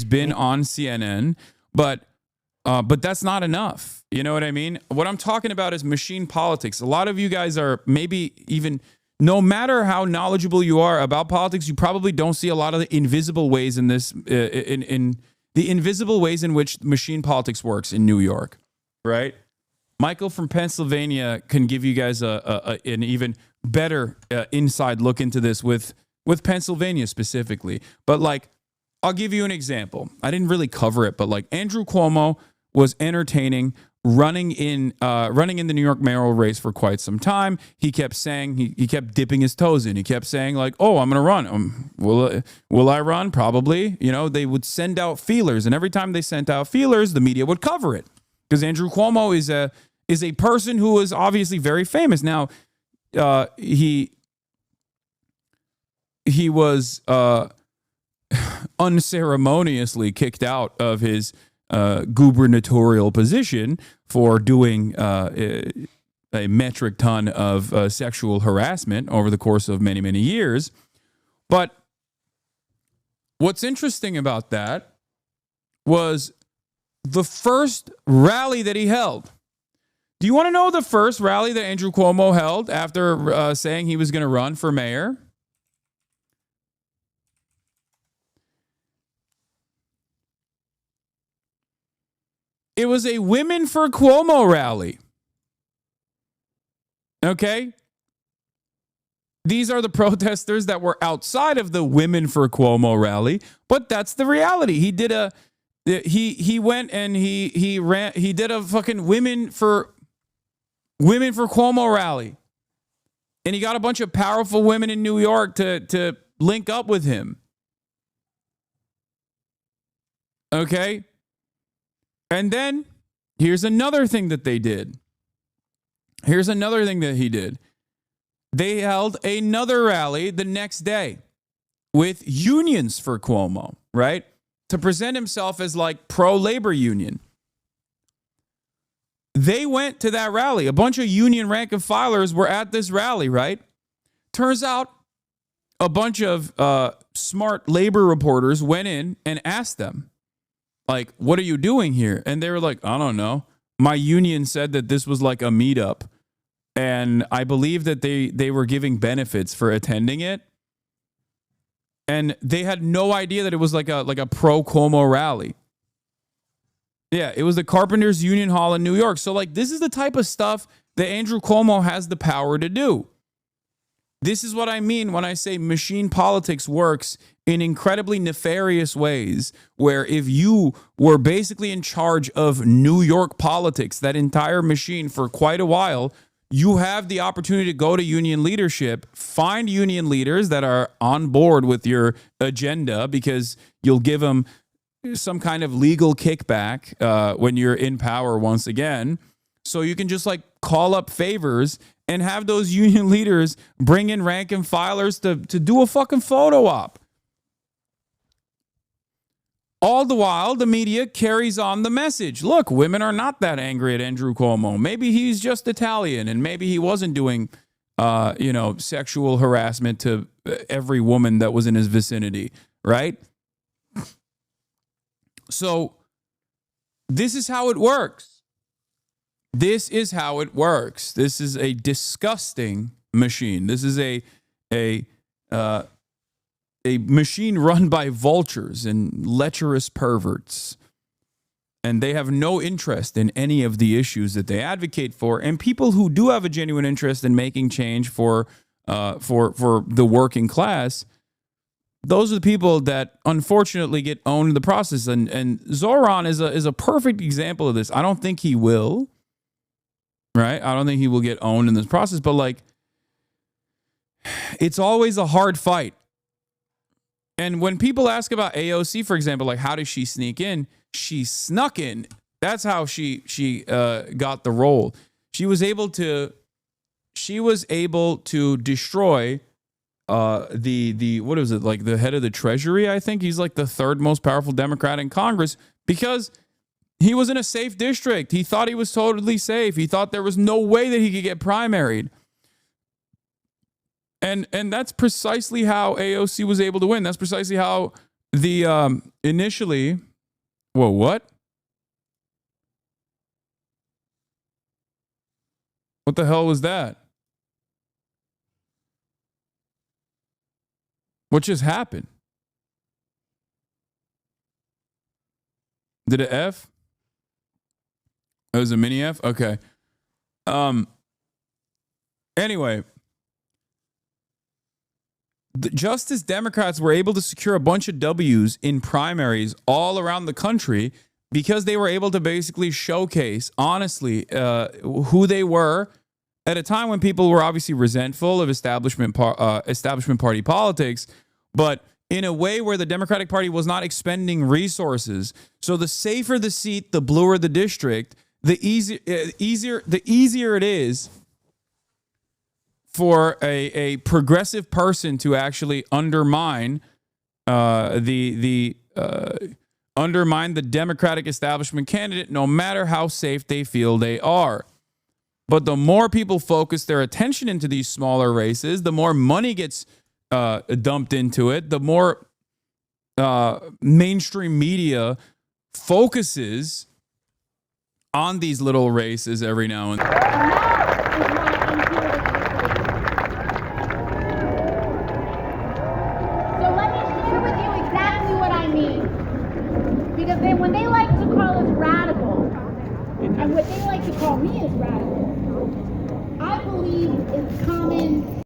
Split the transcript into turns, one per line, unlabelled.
been on CNN, but that's not enough. You know what I mean? What I'm talking about is machine politics. A lot of you guys are maybe even, no matter how knowledgeable you are about politics, you probably don't see a lot of the invisible ways in this, in the invisible ways in which machine politics works in New York, right? Michael from Pennsylvania can give you guys an even better inside look into this with Pennsylvania specifically. But like, I'll give you an example. I didn't really cover it, but like Andrew Cuomo was entertaining running in the New York mayoral race for quite some time. He kept saying, he kept dipping his toes in. He kept saying like, oh, I'm going to run. Will I run? Probably. You know, they would send out feelers, and every time they sent out feelers, the media would cover it because Andrew Cuomo is a person who is obviously very famous. Now, he was unceremoniously kicked out of his gubernatorial position for doing a metric ton of sexual harassment over the course of many, many years. But what's interesting about that was the first rally that he held. Do you want to know the first rally that Andrew Cuomo held after saying he was going to run for mayor? It was a Women for Cuomo rally. Okay? These are the protesters that were outside of the Women for Cuomo rally, but that's the reality. He did he went and he did a fucking Women for Cuomo rally. And he got a bunch of powerful women in New York to link up with him. Okay? And then here's another thing that they did. Here's another thing that he did. They held another rally the next day with unions for Cuomo, right? To present himself as like pro-labor union. They went to that rally. A bunch of union rank and filers were at this rally, right? Turns out a bunch of smart labor reporters went in and asked them, like, what are you doing here? And they were like, I don't know. My union said that this was like a meetup. And I believe that they were giving benefits for attending it. And they had no idea that it was like a pro-Cuomo rally. Yeah, it was the Carpenters Union Hall in New York. So like, this is the type of stuff that Andrew Cuomo has the power to do. This is what I mean when I say machine politics works in incredibly nefarious ways, where if you were basically in charge of New York politics, that entire machine for quite a while, you have the opportunity to go to union leadership, find union leaders that are on board with your agenda because you'll give them some kind of legal kickback when you're in power once again. So you can just like call up favors and have those union leaders bring in rank and filers to do a fucking photo op. All the while, the media carries on the message. Look, women are not that angry at Andrew Cuomo. Maybe he's just Italian, and maybe he wasn't doing, sexual harassment to every woman that was in his vicinity, right? So this is how it works. This is how it works. This is a disgusting machine. This is a machine run by vultures and lecherous perverts. And they have no interest in any of the issues that they advocate for. And people who do have a genuine interest in making change for the working class, those are the people that unfortunately get owned in the process. And Zoran is a perfect example of this. I don't think he will. Right? I don't think he will get owned in this process, but like, it's always a hard fight. And when people ask about AOC, for example, like, how does she sneak in? She snuck in. That's how she got the role. She was able to destroy the what is it, like the head of the Treasury, I think. He's like the third most powerful Democrat in Congress because he was in a safe district. He thought he was totally safe. He thought there was no way that he could get primaried. And that's precisely how AOC was able to win. That's precisely how The initially, whoa, what? What the hell was that? What just happened? Did it F? It was a mini F? Okay. Anyway, just as Democrats were able to secure a bunch of W's in primaries all around the country because they were able to basically showcase, honestly, who they were at a time when people were obviously resentful of establishment party politics, but in a way where the Democratic Party was not expending resources. So the safer the seat, the bluer the district, the easier it is for a progressive person to actually undermine undermine the Democratic establishment candidate, no matter how safe they feel they are. But the more people focus their attention into these smaller races, the more money gets dumped into it, the more mainstream media focuses on these little races every now and then.
So let me share with you exactly what I mean. Because when they like to call us radical, and what they like to call me is radical, I believe it's common